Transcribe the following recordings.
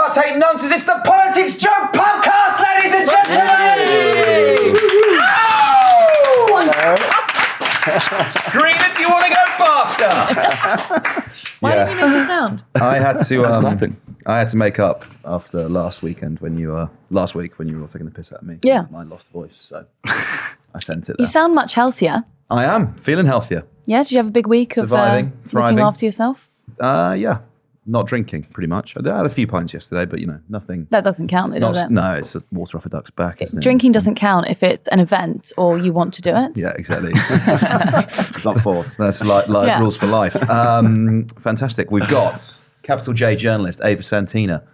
Podcast Hate Nonsense. It's the PoliticsJOE Pubcast, ladies and gentlemen! Scream if you want to go faster! Why did you make the sound? I had to make up after last week when you were all taking the piss out of me. Yeah. My lost voice, so I sent it there. You sound much healthier. I am feeling healthier. Yeah, did you have a big week Surviving, of thriving. looking after yourself? Yeah. Not drinking, pretty much. I had a few pints yesterday, but nothing. That doesn't count, does it? No, it's water off a duck's back. Isn't Drinking doesn't count if it's an event or you want to do it. Yeah, exactly. It's not forced. That's like rules for life. Fantastic. We've got capital J journalist Ava Santina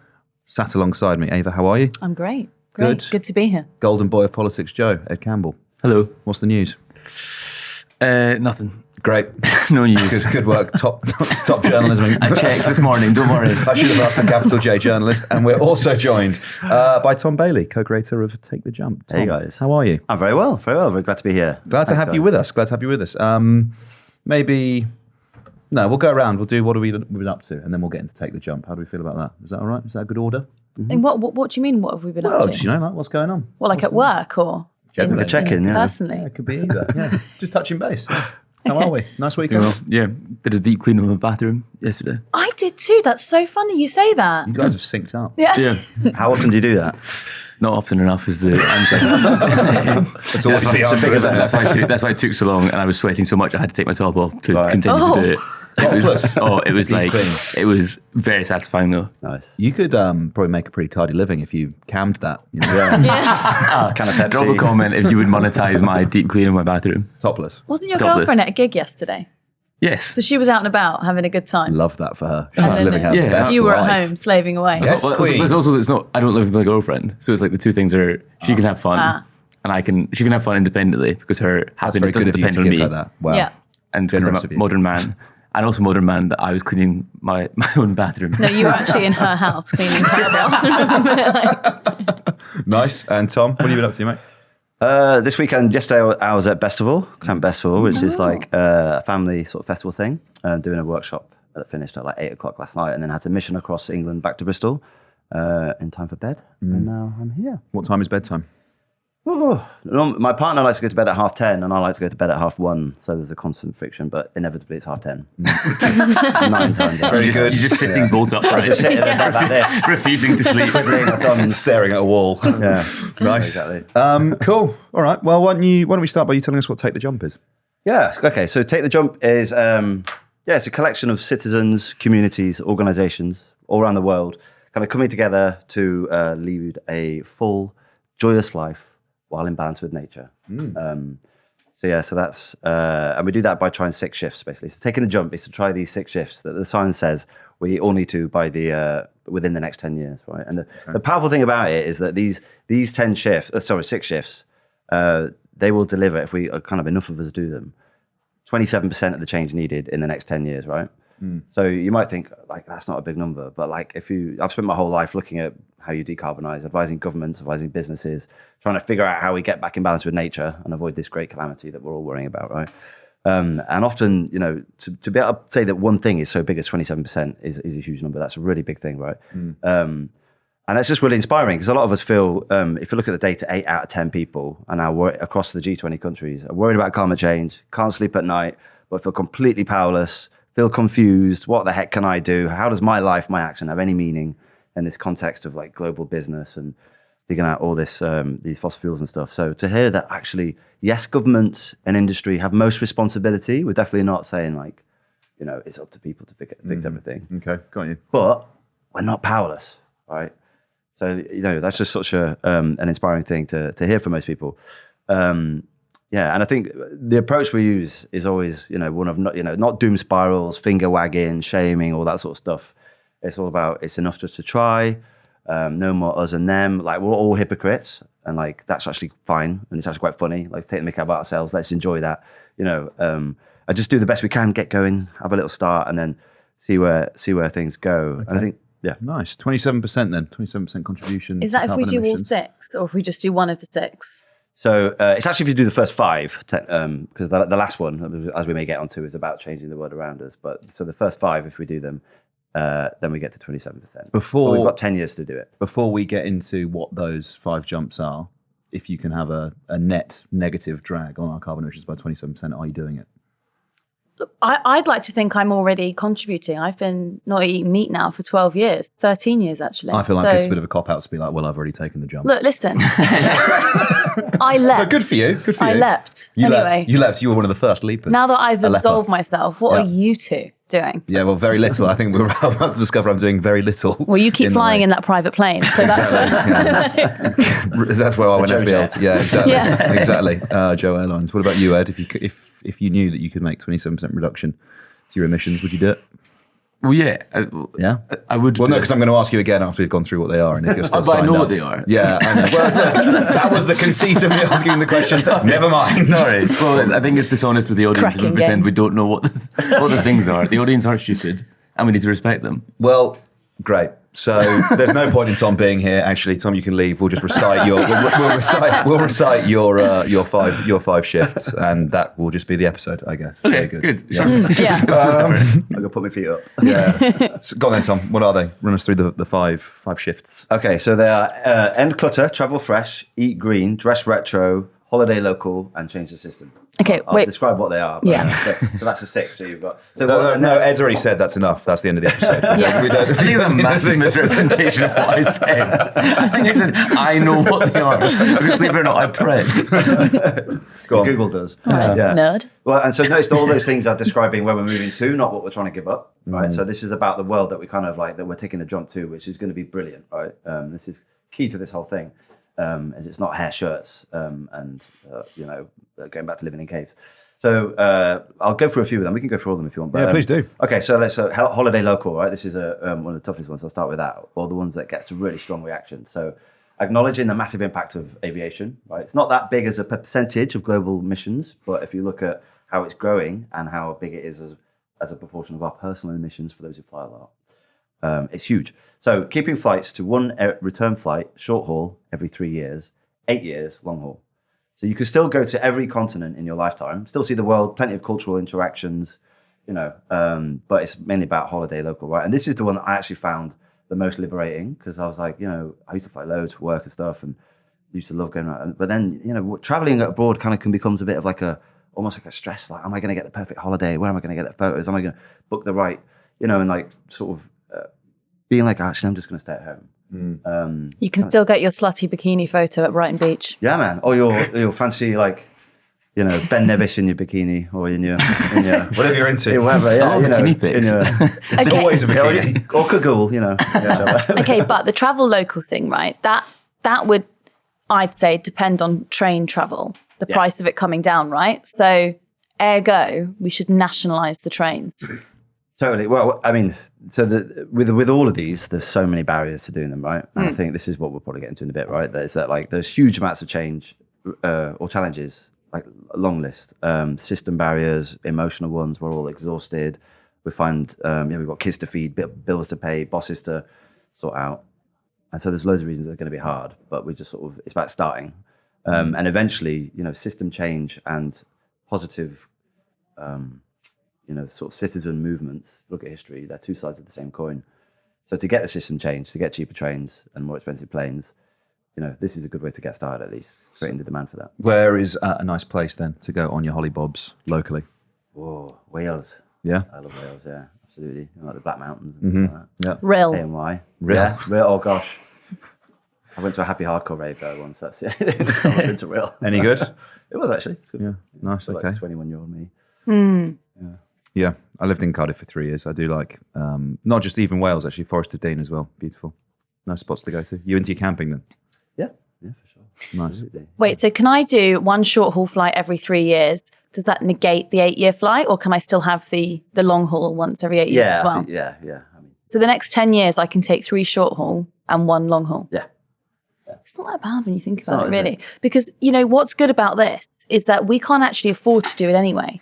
sat alongside me. Ava, how are you? I'm great. Good. Good to be here. Golden boy of PoliticsJOE, Ed Campbell. Hello. What's the news? Nothing. Great. No news. Good work. Top journalism. I checked this morning, don't worry. I should have asked the capital J journalist. And we're also joined by Tom Bailey, co-creator of Take the Jump. Tom, Hey guys. how are you? I'm very well. Very glad to be here. Glad to have you with us. Maybe... No, we'll go around. We'll do what have we been up to, and then we'll get into Take the Jump. How do we feel about that? Is that all right? Is that a good order? And what do you mean, what have we been up to? Just, what's going on? Well, like at work or Generally. A check-in, yeah. personally? Yeah, it could be either. Yeah, just touching base. How are we? Nice weekend. Well, yeah, did a deep clean of my bathroom yesterday. I did too. That's so funny you say that. You guys have synced up. Yeah. Yeah, How often do you do that? not often enough is the answer. That's always the answer, isn't it? That's why it took so long, and I was sweating so much I had to take my top off to continue to do it. Topless. It was Deep clean. it was very satisfying though. Nice. You could probably make a pretty tidy living if you cammed that. Yeah. Kind of Pepsi. Drop a comment if you would monetize my deep clean in my bathroom. Topless. Wasn't your Topless. girlfriend at a gig yesterday? Yes. So she was out and about having a good time. Love that for her. And She's then living out yeah, the best you were life. at home slaving away. Yes, queen. But also, it's not. I don't live with my girlfriend, so it's like the two things are. She can have fun, and she can have fun independently because her That's very happiness doesn't good of you depend to on give me. her that. Wow. Yeah. And because I'm Generous a of you. modern man, and also modern man, that I was cleaning my own bathroom. No, you were actually in her house cleaning her bathroom. Nice. And Tom, what have you been up to, mate? This weekend, yesterday I was at Bestival, Camp Bestival, which is like a family sort of festival thing, doing a workshop that finished at like 8 o'clock last night, and then had a mission across England back to Bristol in time for bed. And now I'm here. What time is bedtime? Oh, my partner likes to go to bed at 10:30, and I like to go to bed at 1:30. So there's a constant friction, but inevitably it's 10:30. 9 times. Very good. You're just sitting bolt upright, Just sitting there like this, refusing to sleep. twiddling my thumbs. Staring at a wall. Yeah, Nice. exactly. Cool. All right. Well, why don't we start by you telling us what Take the Jump is? Yeah. Okay. So Take the Jump is it's a collection of citizens, communities, organisations all around the world, kind of coming together to lead a full, joyous life while in balance with nature. So that's and we do that by trying 6 shifts basically. So taking the jump is to try these 6 shifts that the science says we all need to by within the next 10 years, right? And the powerful thing about it is that these 6 shifts, they will deliver, if we kind of enough of us do them, 27% of the change needed in the next 10 years, right? So you might think like that's not a big number, but like I've spent my whole life looking at how you decarbonize, advising governments, advising businesses, trying to figure out how we get back in balance with nature and avoid this great calamity that we're all worrying about, right? And often, to be able to say that one thing is so big as 27% is a huge number. That's a really big thing, right? And it's just really inspiring because a lot of us feel, if you look at the data, 8 out of 10 people are now across the G20 countries are worried about climate change, can't sleep at night, but feel completely powerless, feel confused. What the heck can I do? How does my life, my action have any meaning in this context of like global business and digging out all this, these fossil fuels and stuff? So to hear that actually, yes, governments and industry have most responsibility. We're definitely not saying like, it's up to people to fix everything. Okay, got you. But we're not powerless, right? So, that's just such an inspiring thing to hear from most people. And I think the approach we use is always, one of not doom spirals, finger wagging, shaming, all that sort of stuff. It's all about, it's enough just to try, no more us and them. Like, we're all hypocrites, and like, that's actually fine, and it's actually quite funny. Like, take the mick out of ourselves, let's enjoy that. I just do the best we can, get going, have a little start, and then see where things go. Okay. And I think, yeah. Nice. 27% then, 27% contribution. Is that if we do all 6 or if we just do one of the 6? So it's actually if you do the first 5, because the last one, as we may get onto, is about changing the world around us. But so the first 5, if we do them, then we get to 27%. But we've got 10 years to do it. Before we get into what those 5 jumps are, if you can have a net negative drag on our carbon emissions by 27%, are you doing it? I'd like to think I'm already contributing. I've been not eating meat now for 12 years, 13 years actually. I feel like it's a bit of a cop-out to be like, well, I've already taken the jump. Look, listen. I leapt. No, good for you. Good for you. I leapt. Anyway. You leapt. You were one of the first leapers. Now that I've absolved myself, what are you two doing? Yeah, well, very little. I think we're about to discover I'm doing very little. Well, you keep flying in that private plane, so that's that's where I went afield. Yeah, exactly. Yeah. Exactly. Joe Airlines. What about you, Ed? If you knew that you could make 27% reduction to your emissions, would you do it? Well, yeah. I would. Well, no, because I'm going to ask you again after we've gone through what they are, and if you're still but I know up. what they are. Yeah, I know. Well, that was the conceit of me asking the question. Never mind. Sorry. Well, I think it's dishonest with the audience if we pretend we don't know what the things are. The audience aren't stupid, and we need to respect them. Well, great. So there's no point in Tom being here. Actually, Tom, you can leave. We'll just recite we'll recite your 5 shifts, and that will just be the episode, I guess. Okay, Very good. Yeah. I'm going to put my feet up. Yeah. So go on then, Tom. What are they? Run us through the 5 shifts. Okay, so they are end clutter, travel fresh, eat green, dress retro, holiday local, and change the system. Okay, I'll describe what they are. But, Yeah. So that's a 6. So you've got. So No, Ed's already said that's enough. That's the end of the episode. Yeah. I think it's a massive misrepresentation of what I said. I think I said, I know what they are. Because believe it or not, I prepped. Google does. Right. Yeah. Nerd. Well, and so notice all those things are describing where we're moving to, not what we're trying to give up, right? So this is about the world that we kind of like, that we're taking the jump to, which is going to be brilliant, right? This is key to this whole thing, as it's not hair shirts and going back to living in caves. So I'll go through a few of them. We can go through all of them if you want. But, Yeah, please do. Okay, so let's holiday local, right? This is one of the toughest ones. I'll start with that, or the ones that gets a really strong reaction. So acknowledging the massive impact of aviation, right? It's not that big as a percentage of global emissions, but if you look at how it's growing and how big it is as a proportion of our personal emissions for those who fly a lot, it's huge. So keeping flights to 1 return flight, short haul, every 3 years, 8 years, long haul. So you can still go to every continent in your lifetime, still see the world, plenty of cultural interactions, but it's mainly about holiday local, right? And this is the one that I actually found the most liberating, because I was like, I used to fly loads for work and stuff, and used to love going around. But then, traveling abroad kind of becomes a bit of like almost like a stress. Like, am I going to get the perfect holiday? Where am I going to get the photos? Am I going to book the right, and like sort of being like, actually, I'm just going to stay at home. You can still get your slutty bikini photo at Brighton Beach. Yeah, man. Or your fancy, like, Ben Nevis in your bikini, or in your Whatever you're into. Whatever, yeah. Bikini pics. It's Okay. always a bikini. Or Kagul, Yeah. Okay, but the travel local thing, right? That would, I'd say, depend on train travel, the price of it coming down, right? So, ergo, we should nationalise the trains. Totally. Well, I mean, so with all of these, there's so many barriers to doing them, right? And I think this is what we'll probably get into in a bit, right? There's there's huge amounts of change or challenges, like a long list. System barriers, emotional ones. We're all exhausted. We find we've got kids to feed, bills to pay, bosses to sort out, and so there's loads of reasons that are going to be hard. But we just it's about starting, and eventually, system change and positive. Sort of citizen movements, look at history, they're two sides of the same coin. So to get the system changed, to get cheaper trains and more expensive planes, this is a good way to get started, at least, creating the demand for that. Where is a nice place then to go on your hollybobs locally? Whoa, Wales. Yeah? I love Wales, yeah, absolutely. Like the Black Mountains and stuff like that. Yeah. Real. AMY. Real. Yeah, real, oh gosh. I went to a happy hardcore rave there once, that's it. I've been to real. Any good? It was actually. It's good. Yeah, nice, For okay. like 21-year-old me. Yeah, I lived in Cardiff for 3 years. I do like, not just even Wales, actually, Forest of Dean as well. Beautiful. Nice spots to go to. You into your camping then? Yeah, for sure. Nice. Absolutely. Wait, so can I do one short haul flight every 3 years? Does that negate the 8-year flight, or can I still have the long haul once every 8 years as well? Yeah. I mean, So the next 10 years, I can take 3 short haul and 1 long haul. yeah. It's not that bad when you think about not, it, is really. Because, what's good about this is that we can't actually afford to do it anyway.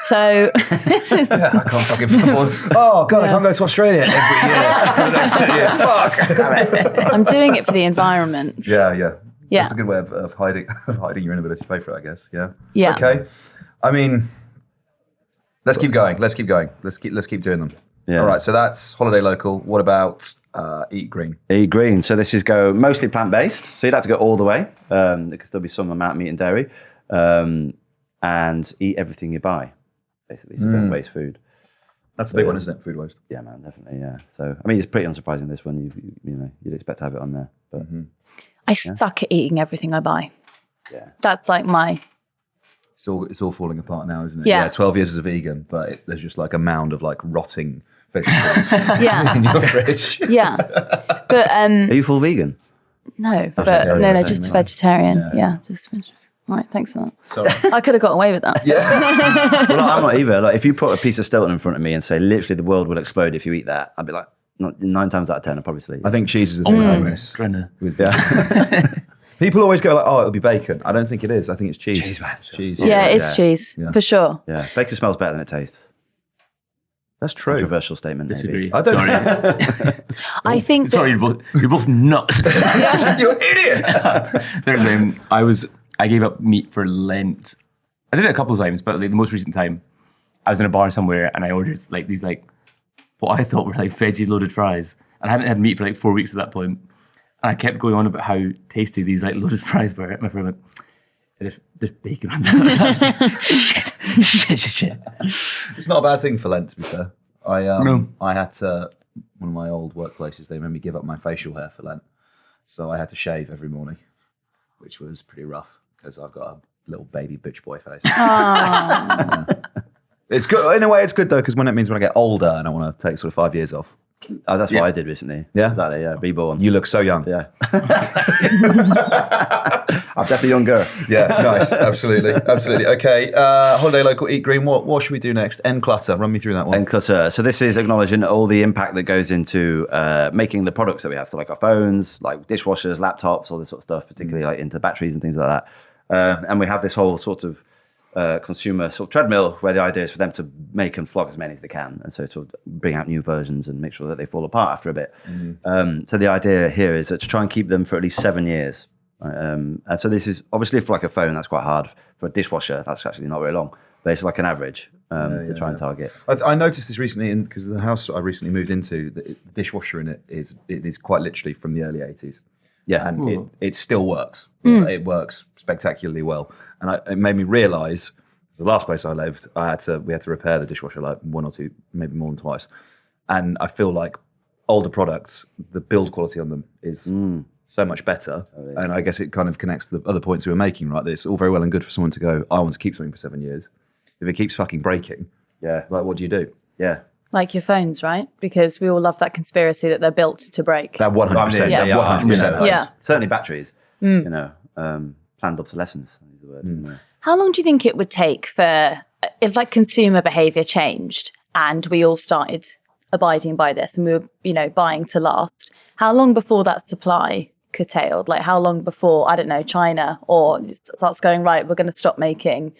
So this is... Yeah, I can't fucking afford. Oh, God, I can't go to Australia every year for the next 2 years. Fuck. I'm doing it for the environment. Yeah. Yeah. That's a good way of hiding your inability to pay for it, I guess. Yeah. Yeah. Okay. I mean, let's keep going. Let's keep doing them. All right, so that's holiday local. What about eat green? Eat green. So this is go mostly plant-based. So you'd have to go all the way because there'll be some amount of meat and dairy. And eat everything you buy, basically. So don't waste food. That's a big one, isn't it? Food waste. Yeah, man, definitely, yeah. So, I mean, it's pretty unsurprising, this one. You'd expect to have it on there. But I suck at eating everything I buy. yeah. That's like my... It's all falling apart now, isn't it? Yeah. 12 years as a vegan, but there's just like a mound of like rotting vegetables Yeah. in your fridge. Yeah. But Are you full vegan? no, but Vegetarian, no, I just think, vegetarian. Yeah, just vegetarian. All right, thanks for that. Sorry. I could have got away with that. Well, I'm not either. Like, if you put a piece of Stilton in front of me and say, literally, the world will explode if you eat that, I'd be like, 9 times out of 10, I'd probably sleep. I think cheese is the thing I miss. People always go like, oh, it'll be bacon. I don't think it is. I think it's cheese. Cheese, man. Cheese. Yeah, it's cheese, for sure. Yeah, bacon smells better than it tastes. That's true. Controversial statement, maybe. Disagree. I don't Sorry. I think that... Sorry, you're both nuts. You're idiots. I gave up meat for Lent. I did it a couple of times, but like the most recent time, I was in a bar somewhere and I ordered like these what I thought were like veggie loaded fries, and I hadn't had meat for like 4 weeks at that point. And I kept going on about how tasty these like loaded fries were. My friend went, "There's bacon on them." Shit. It's not a bad thing for Lent, to be fair. No. I had to, one of my old workplaces, they made me give up my facial hair for Lent. So I had to shave every morning, which was pretty rough because I've got a little baby bitch boy face. Yeah. It's good. In a way, it's good, though, because when it means when I get older and I want to take sort of 5 years off. Oh, that's what I did recently. Yeah? Exactly, yeah. Reborn. You look so young. Yeah. I'm definitely younger. Yeah, nice. Absolutely. Okay, holiday local, eat green. What should we do next? End clutter. Run me through that one. And Clutter. So this is acknowledging all the impact that goes into making the products that we have. So like our phones, like dishwashers, laptops, all this sort of stuff, particularly like into batteries and things like that. And we have this whole sort of consumer sort of treadmill where the idea is for them to make and flog as many as they can, and so to bring out new versions and make sure that they fall apart after a bit. So the idea here is that to try and keep them for at least 7 years. And so this is obviously for like a phone, that's quite hard. For a dishwasher, that's actually not very long, but it's like an average to try and target. I noticed this recently because the house that I recently moved into, the dishwasher in it is quite literally from the early 80s. Yeah, and it still works. It works spectacularly well, and it made me realise the last place I lived, we had to repair the dishwasher like 1 or 2, maybe more than twice, and I feel like older products, the build quality on them is so much better, and I guess it kind of connects to the other points we were making, right? That it's all very well and good for someone to go, I want to keep something for 7 years. If it keeps fucking breaking, like what do you do? Yeah. Like your phones, right? Because we all love that conspiracy that they're built to break. That 100%. Yeah, 100%. Yeah. Certainly batteries. Planned obsolescence is the word. How long do you think it would take for, if like consumer behavior changed and we all started abiding by this and we were, buying to last, how long before that supply curtailed? Like how long before, I don't know, China or starts going, right, we're going to stop making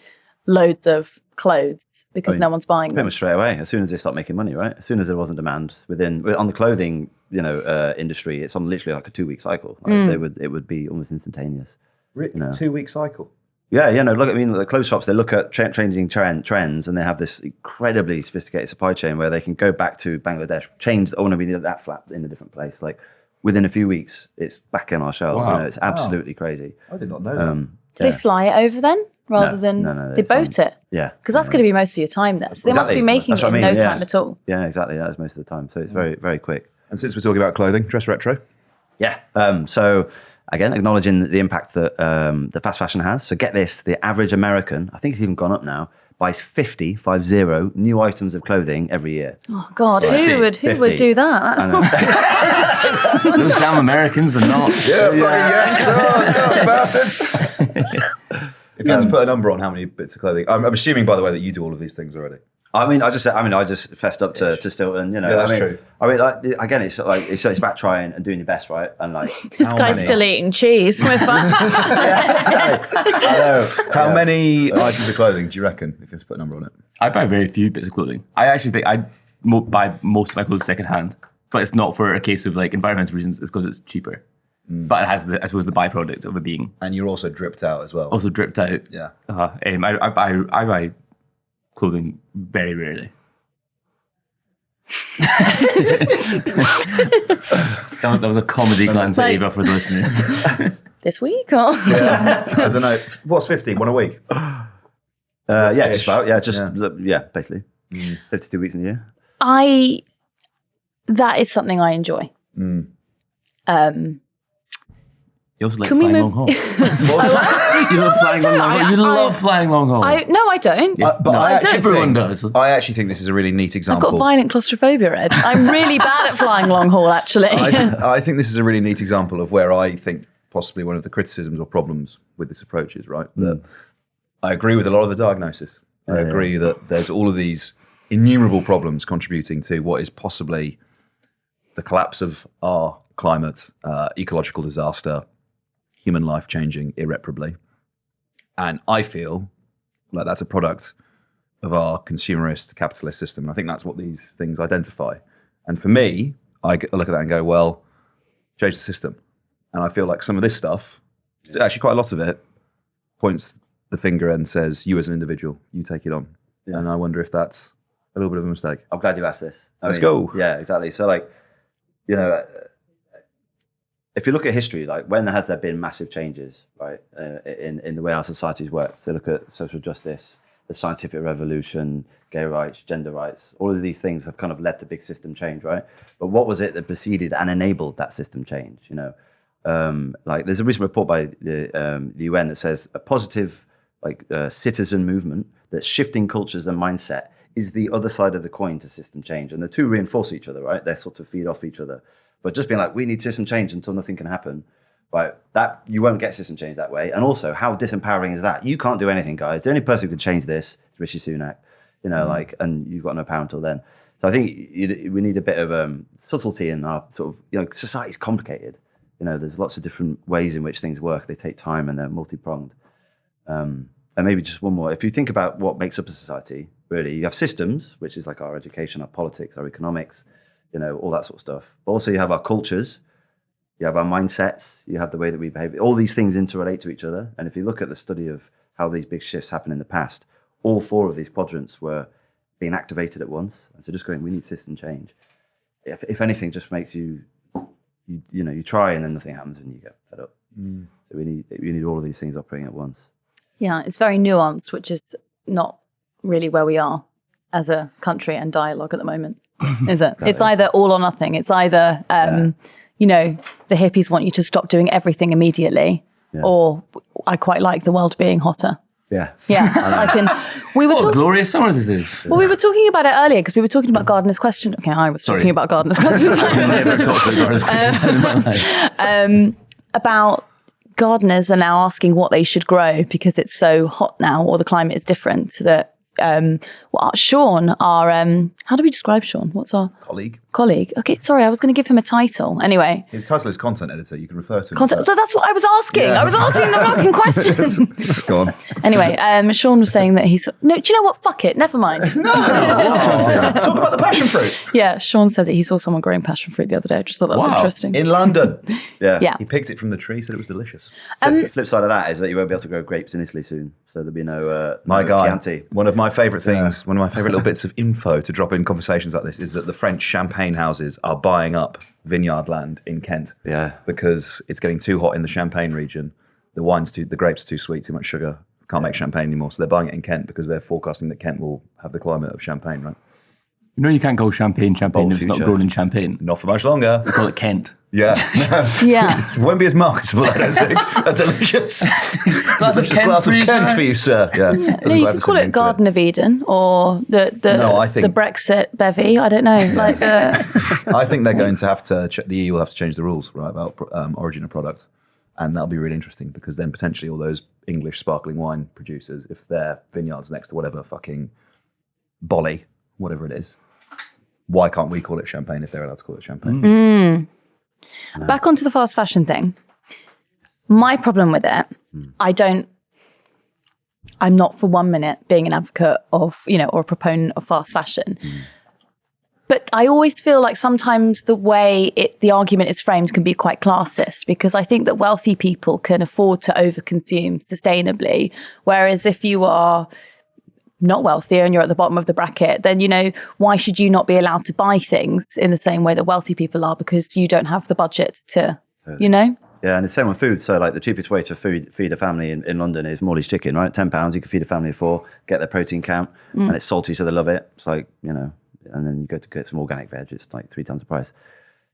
loads of clothes because no one's buying Pretty them? much straight away, as soon as they start making money, right? As soon as there wasn't demand on the clothing, industry, it's on literally like a 2-week cycle. Like it would be almost instantaneous. Really? 2-week cycle? Yeah, look, the clothes shops, they look at changing trends, and they have this incredibly sophisticated supply chain where they can go back to Bangladesh, change, we need that flat in a different place. Like within a few weeks, it's back in our shelves. Wow. It's absolutely crazy. I did not know that. Do they fly it over then rather than no, they boat it? Yeah. Because that's going to be most of your time there. So they must be making it in no time at all. Yeah, exactly. That is most of the time. So it's very, very quick. And since we're talking about clothing, dress retro. Yeah. So again, acknowledging the impact that the fast fashion has. So get this, the average American, I think it's even gone up now, buys 50 new items of clothing every year. Oh God, who would do that? Those damn Americans are not. Yeah, fucking Yanks, bastards. If you had to put a number on how many bits of clothing, I'm assuming, by the way, that you do all of these things already. I just fessed up to Stilton, Yeah, that's true. Again, it's like it's about trying and doing your best, right? And like This guy's still eating cheese. We're fine. I know. How many items of clothing do you reckon, if you had to put a number on it? I buy very few bits of clothing. I actually think I buy most of my clothes secondhand, but it's not for a case of like environmental reasons. It's because it's cheaper. But it has, I suppose, the byproduct of it being And you're also dripped out as well. also dripped out. Yeah. I buy clothing very rarely. That was a comedy glance at Like- Eva for the listeners. This week? Or? Yeah. I don't know. What's 50? One a week? Yeah, just about. Yeah, basically. 52 weeks in a year. That is something I enjoy. Mm. You also like Can we flying move- long haul. You love flying long haul. You love flying long haul. No, I don't. But No, I actually everyone think, does. I actually think this is a really neat I've example. got violent claustrophobia, Ed. I'm really bad at flying long haul, actually. I think this is a really neat example of where I think possibly one of the criticisms or problems with this approach is, right? That I agree with a lot of the diagnosis. I agree that there's all of these innumerable problems contributing to what is possibly the collapse of our climate, ecological disaster, human life changing irreparably. And I feel like that's a product of our consumerist capitalist system. And I think that's what these things identify. And for me, I look at that and go, well, change the system. And I feel like some of this stuff, actually quite a lot of it, points the finger and says, you as an individual, you take it on. Yeah. And I wonder if that's a little bit of a mistake. I'm glad you asked this. Let's go. Yeah, exactly. So, like, you know, if you look at history, like, when has there been massive changes, right, in the way our societies work? So look at social justice, the scientific revolution, gay rights, gender rights. All of these things have kind of led to big system change, right? But what was it that preceded and enabled that system change? You know, like, there's a recent report by the UN that says a positive, citizen movement that's shifting cultures and mindset is the other side of the coin to system change. And the two reinforce each other, right? They sort of feed off each other. But just being like, we need system change until nothing can happen, right? That you won't get system change that way. And also, how disempowering is that? You can't do anything, guys. The only person who can change this is Rishi Sunak, you know, and you've got no power until then. So I think we need a bit of subtlety in our sort of, you know, society's complicated. You know, there's lots of different ways in which things work. They take time and they're multi-pronged. And maybe just one more. If you think about what makes up a society, really, you have systems, which is like our education, our politics, our economics, you know, all that sort of stuff. But also you have our cultures, you have our mindsets, you have the way that we behave. All these things interrelate to each other. And if you look at the study of how these big shifts happen in the past, all four of these quadrants were being activated at once. And so just going, we need system change. If anything, just makes you try and then nothing happens and you get fed up. So we need all of these things operating at once. Yeah, it's very nuanced, which is not really where we are as a country and dialogue at the moment, is it? It's either all or nothing. It's either, you know, the hippies want you to stop doing everything immediately, or I quite like the world being hotter. Yeah. Yeah. We were What a talking. glorious summer this is. Well, we were talking about it earlier because we were talking about Gardner's question. Okay, I was talking about Gardner's question. I've never talked about Gardner's question in my life. About gardeners are now asking what they should grow because it's so hot now, or the climate is different. So that Sean, our how do we describe Sean? What's our colleague? Okay, sorry, I was going to give him a title. Anyway, his title is content editor. You can refer to him. That's what I was asking. Yeah. I was asking the fucking question. Go on. Anyway, Sean was saying that he's no. Do you know what? Fuck it. Never mind. No. Talk about the passion fruit. Yeah, Sean said that he saw someone growing passion fruit the other day. I just thought that was interesting. In London. Yeah. He picked it from the tree, said it was delicious. The flip side of that is that you won't be able to grow grapes in Italy soon. So there'll be no my guy. Chianti. One of my favourite things, one of my favourite little bits of info to drop in conversations like this is that the French champagne houses are buying up vineyard land in Kent. Yeah. Because it's getting too hot in the Champagne region. The grapes are too sweet, too much sugar. Can't make champagne anymore. So they're buying it in Kent because they're forecasting that Kent will have the climate of Champagne, right? You know you can't call champagne Bold if it's not future. grown in Champagne. Not for much longer. We call it Kent. Yeah. Yeah. It won't be as marketable, I don't think. A delicious Glass of Kent glass for of you, Kent sir. for you, sir. Yeah. No, you could call it Garden of Eden or the Brexit bevy. I don't know. Like the. I think they're going to have to. The EU will have to change the rules, right, about origin of product, and that'll be really interesting because then potentially all those English sparkling wine producers, if their vineyards next to whatever fucking Bolly, whatever it is, why can't we call it champagne if they're allowed to call it champagne? Back onto the fast fashion thing. My problem with it, I'm not for 1 minute being an advocate of, or a proponent of fast fashion. But I always feel like sometimes the way the argument is framed can be quite classist, because I think that wealthy people can afford to overconsume sustainably. Whereas if you are not wealthier and you're at the bottom of the bracket, then, why should you not be allowed to buy things in the same way that wealthy people are because you don't have the budget to, Yeah, and the same with food. So like the cheapest way to feed a family in London is Morley's chicken, right? £10, you can feed a family of 4, get their protein count, and it's salty, so they love it. It's like, and then you go to get some organic veg, it's like 3 times the price.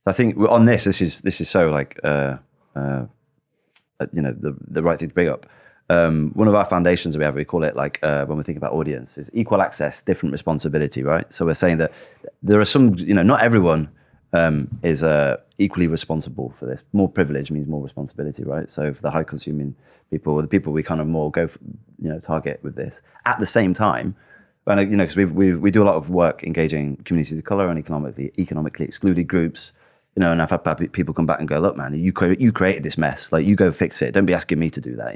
So I think on this is so like, the right thing to bring up. One of our foundations that we call it like when we think about audience is equal access, different responsibility, right? So we're saying that there are some, not everyone is equally responsible for this. More privilege means more responsibility, right? So for the high consuming people, the people we kind of more go for, target with this. At the same time, and because we do a lot of work engaging communities of colour and economically excluded groups. And I've had people come back and go, look, man, you created this mess. Like, you go fix it. Don't be asking me to do that,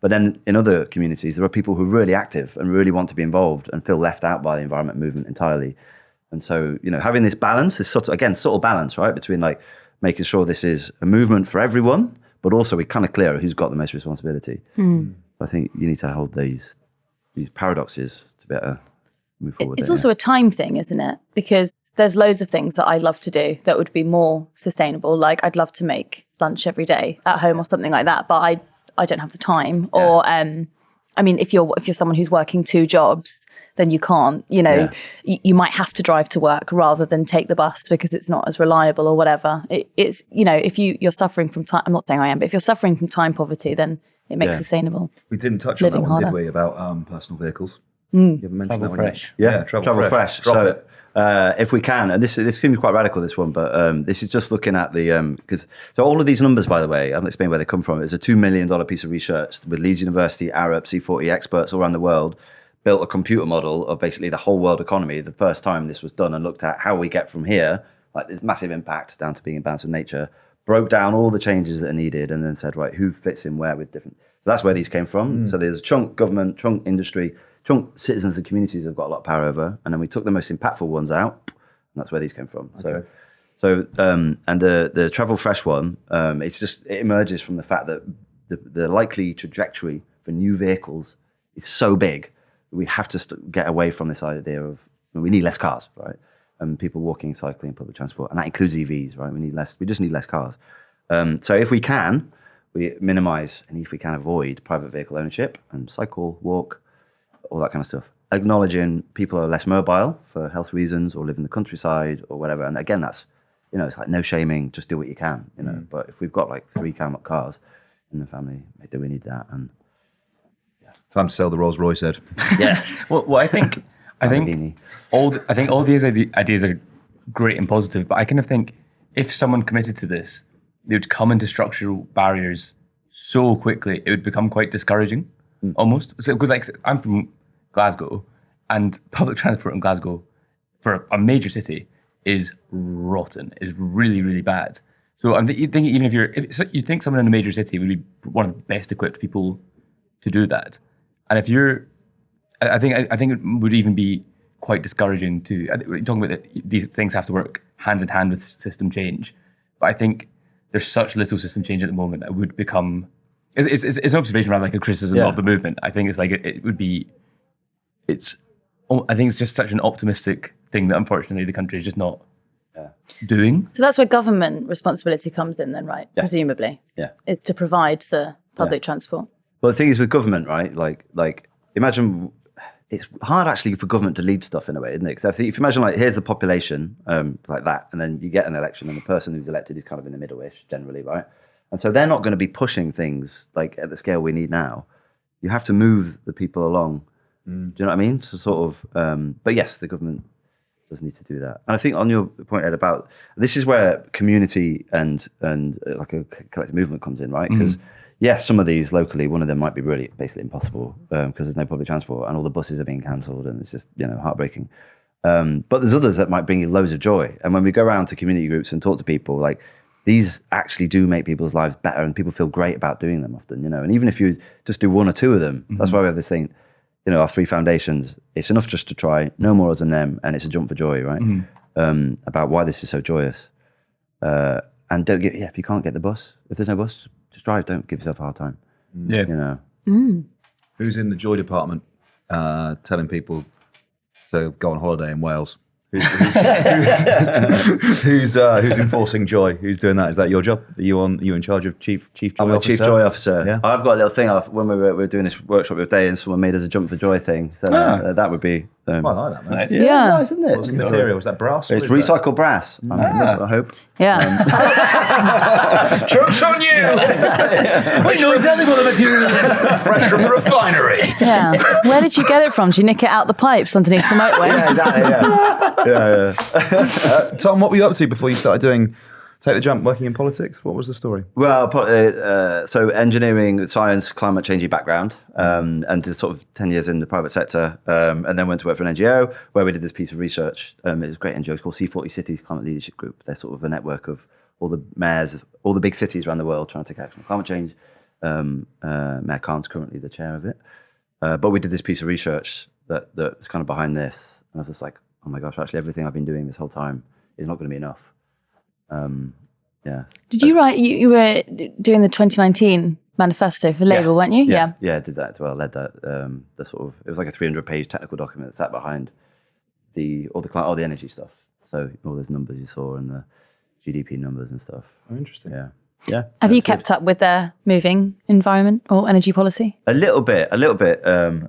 But then in other communities, there are people who are really active and really want to be involved and feel left out by the environment movement entirely. And so, having this balance, this subtle balance, right, between like making sure this is a movement for everyone, but also we're kind of clear who's got the most responsibility. I think you need to hold these paradoxes to better move forward. It's also a time thing, isn't it? Because there's loads of things that I'd love to do that would be more sustainable. Like, I'd love to make lunch every day at home or something like that, but I don't have the time. Yeah. Or if you're someone who's working 2 jobs, then you can't. You might have to drive to work rather than take the bus because it's not as reliable or whatever. It's if you're suffering from time. I'm not saying I am, but if you're suffering from time poverty, then it makes sustainable. We didn't touch on that one, did we? About personal vehicles. You haven't mentioned Travel that one fresh. yet? Yeah, travel fresh. Drop it. If we can, and this seems quite radical, this one, but this is just looking at the so all of these numbers, by the way, I'll explain where they come from. It's a $2 million piece of research with Leeds University, Arup, C40 experts all around the world, built a computer model of basically the whole world economy. The first time this was done, and looked at how we get from here, like this massive impact, down to being in balance with nature, broke down all the changes that are needed, and then said, right, who fits in where with different. So that's where these came from. So there's a chunk government, chunk industry. Chunk citizens and communities have got a lot of power over, and then we took the most impactful ones out, and that's where these came from. Okay. So and the travel fresh one, it emerges from the fact that the likely trajectory for new vehicles is so big that we have to get away from this idea of we need less cars, right? And people walking, cycling, public transport, and that includes EVs, right? We just need less cars. So if we can, we minimise and if we can avoid private vehicle ownership and cycle, walk, all that kind of stuff. Acknowledging people are less mobile for health reasons or live in the countryside or whatever. And again, that's, it's like no shaming, just do what you can, But if we've got like 3 cars in the family, do we need that? And time to sell the Rolls Royce, Ed. Yeah. Well, I think all these ideas are great and positive, but I kind of think if someone committed to this, they would come into structural barriers so quickly, it would become quite discouraging. Almost. So, because I'm from Glasgow, and public transport in Glasgow for a major city is rotten, is really, really bad. So I'm thinking, even you think someone in a major city would be one of the best equipped people to do that, and if you're, I think it would even be quite discouraging to talking about that these things have to work hand in hand with system change. But I think there's such little system change at the moment that would become. It's an observation rather like a criticism of the movement. I think it's like it would be. I think it's just such an optimistic thing that unfortunately the country is just not doing. So that's where government responsibility comes in, then, right? Yeah. Presumably, it's to provide the public transport. Well, the thing is with government, right? Like imagine it's hard actually for government to lead stuff in a way, isn't it? Because if you imagine like here's the population like that, and then you get an election, and the person who's elected is kind of in the middle-ish generally, right? And so they're not going to be pushing things like at the scale we need now. You have to move the people along. Do you know what I mean? So sort of, but yes, the government does need to do that. And I think on your point, Ed, about this is where community and like a collective movement comes in, right? Because yes, some of these locally, one of them might be really basically impossible because there's no public transport and all the buses are being cancelled and it's just heartbreaking. But there's others that might bring you loads of joy. And when we go around to community groups and talk to people, like, these actually do make people's lives better and people feel great about doing them often, And even if you just do 1 or 2 of them, that's why we have this thing, our 3 foundations, it's enough just to try, no more than them, and it's a jump for joy, right? About why this is so joyous. And don't get, if you can't get the bus, if there's no bus, just drive, don't give yourself a hard time. Who's in the joy department? telling people to go on holiday in Wales? Who's enforcing joy? Who's doing that? Is that your job? Are you in charge of chief joy I'm officer? a chief joy officer. Yeah. I've got a little thing when we were doing this workship the other day, and someone made us a jump for joy thing. So that would be. I like that, man. Nice. Yeah. Nice, isn't it? What's the material? Is that brass? It's recycled brass. I hope. Yeah. Joke's on you! Wait, no, exactly what the material is. Fresh from the refinery. Yeah. Where did you get it from? Did you nick it out the pipes underneath the motorway? Yeah, exactly. Yeah. Tom, what were you up to before you started doing Take the Jump, working in politics? What was the story? Well, so engineering, science, climate changey background, and did sort of 10 years in the private sector, and then went to work for an NGO where we did this piece of research. It was a great NGO. It's called C40 Cities Climate Leadership Group. They're sort of a network of all the mayors of all the big cities around the world trying to take action on climate change. Mayor Khan's currently the chair of it. But we did this piece of research that's kind of behind this. And I was just like, oh my gosh, actually everything I've been doing this whole time is not going to be enough. Did you write, you were doing the 2019 manifesto for Labour, weren't you? Yeah, I did that as well. I led that. It was like a 300-page technical document that sat behind all the energy stuff. So all those numbers you saw and the GDP numbers and stuff. Oh, interesting. Yeah. Have you kept up with the moving environment or energy policy? A little bit. And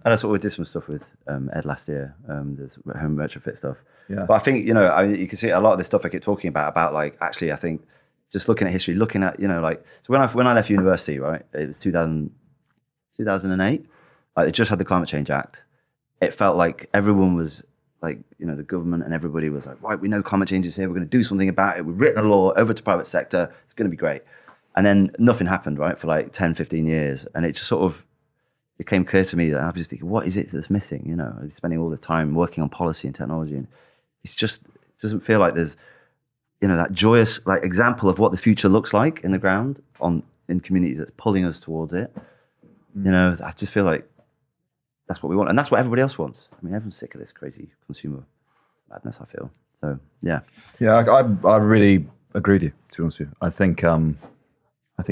that's what we did some stuff with Ed last year. There's home retrofit stuff. Yeah. But I think, you can see a lot of this stuff I keep talking about like, actually, I think just looking at history, looking at, so when I left university, right, it was 2008, like, it just had the Climate Change Act. It felt like everyone was like, the government and everybody was like, right, we know climate change is here. We're going to do something about it. We've written a law over to private sector. It's going to be great. And then nothing happened, right, for like 10, 15 years. And it just sort of became clear to me that I was just thinking, what is it that's missing? I'm spending all the time working on policy and technology. And it doesn't feel like there's, that joyous like example of what the future looks like in the ground in communities that's pulling us towards it. I just feel like that's what we want. And that's what everybody else wants. I mean, everyone's sick of this crazy consumer madness, I feel. So, yeah. Yeah, I really agree with you, to be honest with you. I think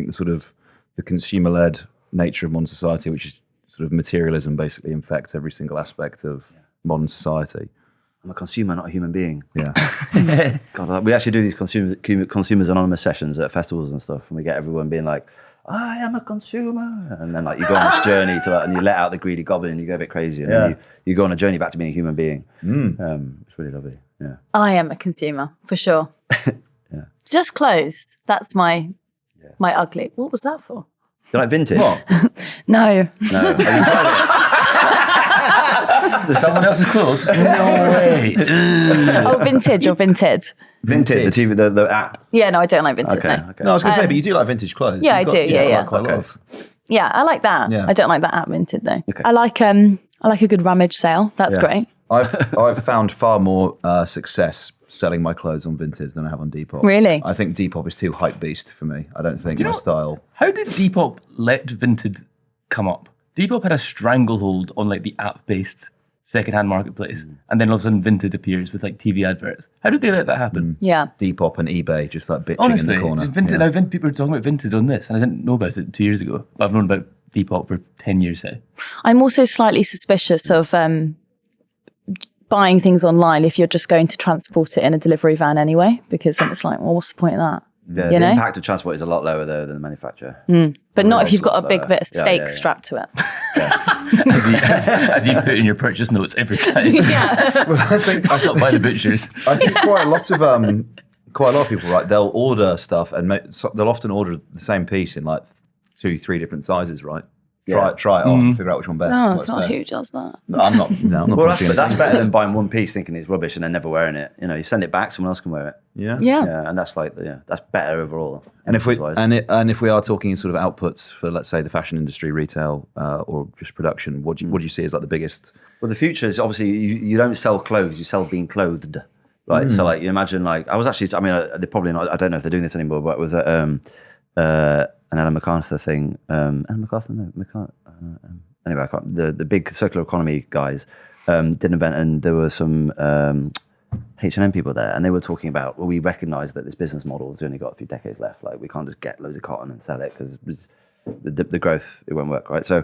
the sort of the consumer-led nature of modern society, which is sort of materialism, basically infects every single aspect of modern society. I'm a consumer, not a human being. Yeah. God, we actually do these consumers anonymous sessions at festivals and stuff, and we get everyone being like, I am a consumer. And then like you go on this journey and you let out the greedy goblin and you go a bit crazy. And then you go on a journey back to being a human being. It's really lovely. Yeah. I am a consumer, for sure. Just clothes. That's my ugly. What was that for? You like vintage? What? No. No. Someone else's clothes? No way. Oh, vintage or vinted. Vintage, the TV, the app. Yeah, no, I don't like vintage. Okay. No. No, I was going to say, but you do like vintage clothes. Yeah, You've I do, yeah. Like quite a lot of. Yeah, I like that. Yeah. I don't like that app vinted though. Okay. I like a good rummage sale. That's great. I've found far more success selling my clothes on Vinted than I have on Depop. Really? I think Depop is too hype beast for me. I don't think you my know- style. How did Depop let Vinted come up? Depop had a stranglehold on like the app-based secondhand marketplace, and then all of a sudden Vinted appears with like TV adverts. How did they let that happen? Yeah. Depop and eBay just like bitching Honestly, in the corner. Vinted, Yeah. now people are talking about Vinted on this, and I didn't know about it 2 years ago. But I've known about Depop for 10 years now. I'm also slightly suspicious of buying things online if you're just going to transport it in a delivery van anyway, because then it's like, well, what's the point of that? Yeah, You the know? impact of transport is a lot lower though than the manufacturer. But not if you've got a also, big bit of yeah, steak yeah. strapped to it. as you put in your purchase notes every time. Yeah. I think Stop by the butchers. I think quite a lot of people, right? They'll order stuff and they'll often order the same piece in like 2-3 different sizes, right? Try it on, figure out which one best. Oh, works God, best. who does that? No, I'm not. Well, that's pointing better than buying one piece thinking it's rubbish and then never wearing it. You send it back, someone else can wear it. Yeah. Yeah. And that's that's better overall. And if we images-wise. and if we are talking in sort of outputs for, let's say, the fashion industry, retail, or just production, what do you see as like the biggest? Well, the future is obviously you don't sell clothes, you sell being clothed, right? So like you imagine like I was actually, they're probably not. I don't know if they're doing this anymore, but it was at an Ellen MacArthur thing. Ellen MacArthur, no, anyway, I can't, the big circular economy guys did an event, and there were some H&M people there, and they were talking about, well, we recognise that this business model has only got a few decades left. Like we can't just get loads of cotton and sell it because the growth, it won't work, right? So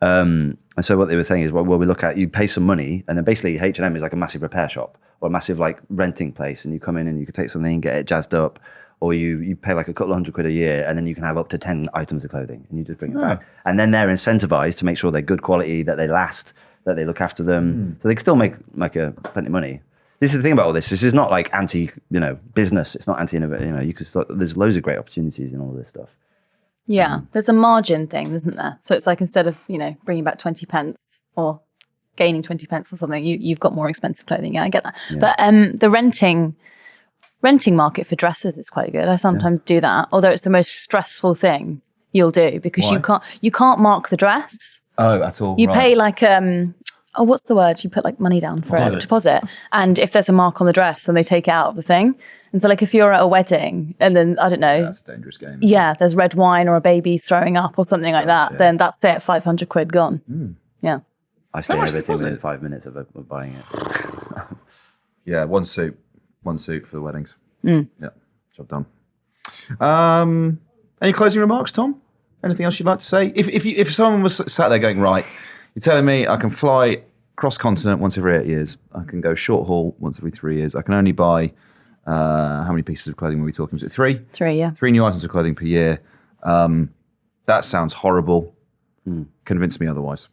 And so what they were saying is, well, we look at, you pay some money, and then basically H&M is like a massive repair shop or a massive like renting place, and you come in and you can take something and get it jazzed up, or you pay like a couple of £100 a year, and then you can have up to 10 items of clothing, and you just bring it back. And then they're incentivized to make sure they're good quality, that they last, that they look after them, so they can still make a plenty of money. This is the thing about all this. This is not like business. It's not anti-innovation. You could start, there's loads of great opportunities in all of this stuff. Yeah, there's a margin thing, isn't there? So it's like instead of bringing back 20 pence or gaining 20 pence or something, you've got more expensive clothing. Yeah, I get that. Yeah. But the renting market for dresses is quite good. I sometimes do that, although it's the most stressful thing you'll do because you can't mark the dress. Oh, at all. You pay like what's the word? You put like money down for a deposit, and if there's a mark on the dress, then they take it out of the thing. And so, like, if you're at a wedding and then I don't know, that's a dangerous game. Yeah, there's red wine or a baby throwing up or something like that. Then that's it. 500 quid gone. Yeah. I stay everything within 5 minutes of buying it. Yeah, one suit for the weddings. Yeah, job done. Any closing remarks, Tom? Anything else you'd like to say? If someone was sat there going, right, you're telling me I can fly cross-continent once every 8 years. I can go short haul once every 3 years. I can only buy, how many pieces of clothing were we talking? Was it 3? 3, yeah. 3 new items of clothing per year. That sounds horrible. Convince me otherwise.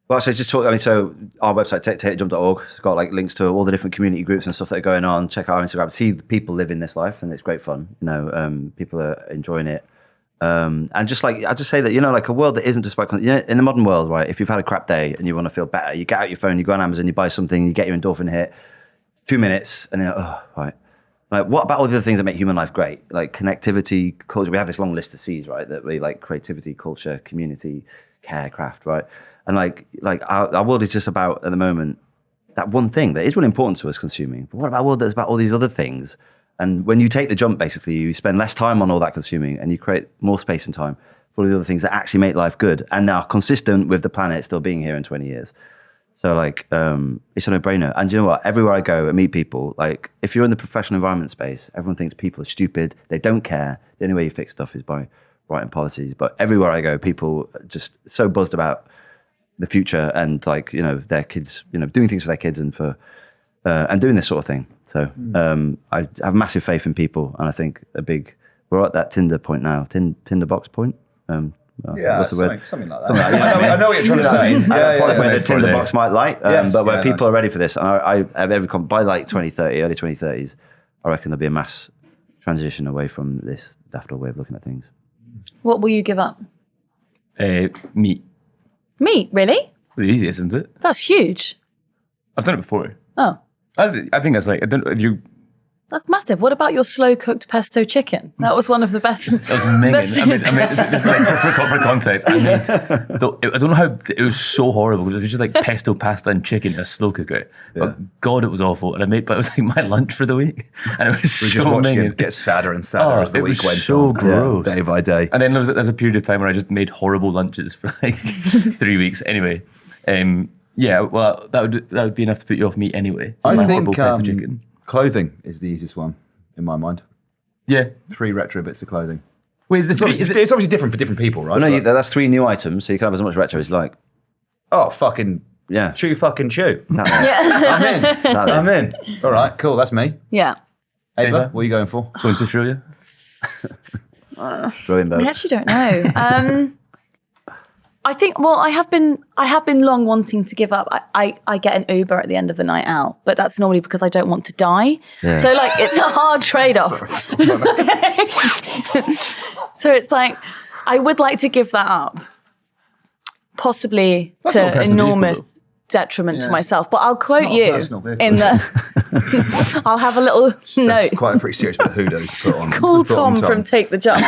Well, so just talk. So our website, takethejump.org, has got like links to all the different community groups and stuff that are going on. Check out our Instagram, see people living this life, and it's great fun. People are enjoying it. And just like I just say that like a world that isn't just about in the modern world, right? If you've had a crap day and you want to feel better, you get out your phone, you go on Amazon, you buy something, you get your endorphin hit, 2 minutes, and then right. Like, what about all the other things that make human life great? Like connectivity, culture. We have this long list of C's, right? That we like: creativity, culture, community, care, craft, right? And like our world is just about, at the moment, that one thing that is really important to us consuming. But what about a world that's about all these other things? And when you take the jump, basically, you spend less time on all that consuming and you create more space and time for all the other things that actually make life good and are consistent with the planet still being here in 20 years. So like, it's a no-brainer. And you know what? Everywhere I go and meet people, like if you're in the professional environment space, everyone thinks people are stupid. They don't care. The only way you fix stuff is by writing policies. But everywhere I go, people are just so buzzed about the future and like, their kids, doing things for their kids and for, and doing this sort of thing. So I have massive faith in people, and I think we're at that Tinder point now, Tinder box point. What's the word? Something like that. I know what you're trying to say. Where the Tinder box might light, but where people are ready for this. And I have by like 2030, early 2030s, I reckon there'll be a mass transition away from this daft old way of looking at things. What will you give up? Meat. Meat, really? The easiest, isn't it? That's huge. I've done it before. Oh. I think that's like, I don't know if you... That's massive. What about your slow-cooked pesto chicken? That was one of the best. That was minging. I mean, this is like for context. I don't know how, it was so horrible because it was just like pesto pasta and chicken in a slow cooker. Yeah. But God, it was awful. And but it was like my lunch for the week. And it was just so watching minging. it get sadder and sadder as the week went on. Gross. Day by day. And then there was a period of time where I just made horrible lunches for like 3 weeks. Anyway, yeah, well, that would be enough to put you off meat anyway. I My think horrible pesto chicken. Clothing is the easiest one in my mind. Yeah. 3 retro bits of clothing. Wait, it's obviously different for different people, right? Well, no, that's 3 new items, so you can have as much retro as you like. Oh, fucking yeah. Chew. Exactly. Yeah. I'm in. All right, cool, that's me. Yeah. Ava, what are you going for? Going to Australia? Throwing boat. I actually don't know. I think, well, I have been long wanting to give up. I get an Uber at the end of the night out, but that's normally because I don't want to die. Yeah. So like, it's a hard trade-off. So it's like, I would like to give that up, possibly That's not a to personal enormous vehicle, detriment to myself. But I'll quote not a you personal vehicle. in the, I'll have a little note. That's quite a pretty serious bit of hoodoo to put on. Call Tom from Take the Jump.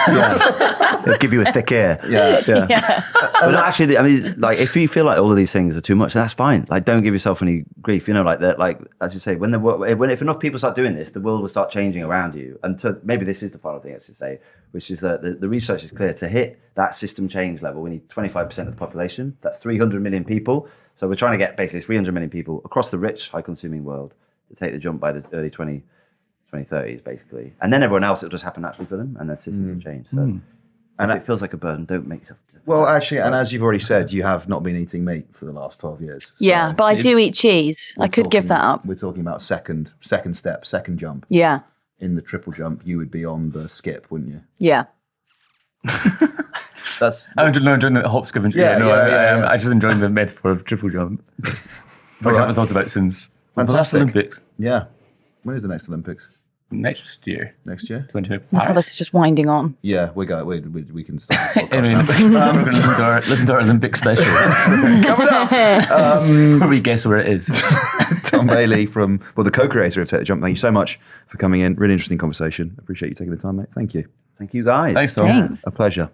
They'll give you a thick ear. Yeah. Yeah. But actually, I mean, like, if you feel like all of these things are too much, that's fine. Like, don't give yourself any grief. Like that. Like, as you say, if enough people start doing this, the world will start changing around you. And maybe this is the final thing I should say, which is that the research is clear. To hit that system change level, we need 25% of the population. That's 300 million people. So we're trying to get basically 300 million people across the rich, high-consuming world to take the jump by the early 2030s, basically. And then everyone else, it'll just happen naturally for them, and their systems will change. So. And if it feels like a burden, don't make yourself. Well, actually, and as you've already said, you have not been eating meat for the last 12 years. Yeah, So but I do eat cheese. I could give that up. We're talking about second step, second jump. Yeah, In the triple jump, you would be on the skip, wouldn't you? yeah. That's I'm enjoying the hop skip. I just enjoying the metaphor of triple jump. Which I haven't thought about since the last Fantastic. Olympics. yeah. When is the next Olympics? Next year, Next year? 2020. I thought this is just winding on. Yeah, we can start this I mean, podcast now. we're going to listen to our Olympic special Coming up, where we guess where it is. Tom Bailey the co-creator of Take the Jump. Thank you so much for coming in. Really interesting conversation. Appreciate you taking the time, mate. Thank you. Thank you, guys. Thanks, Tom. Thanks. A pleasure.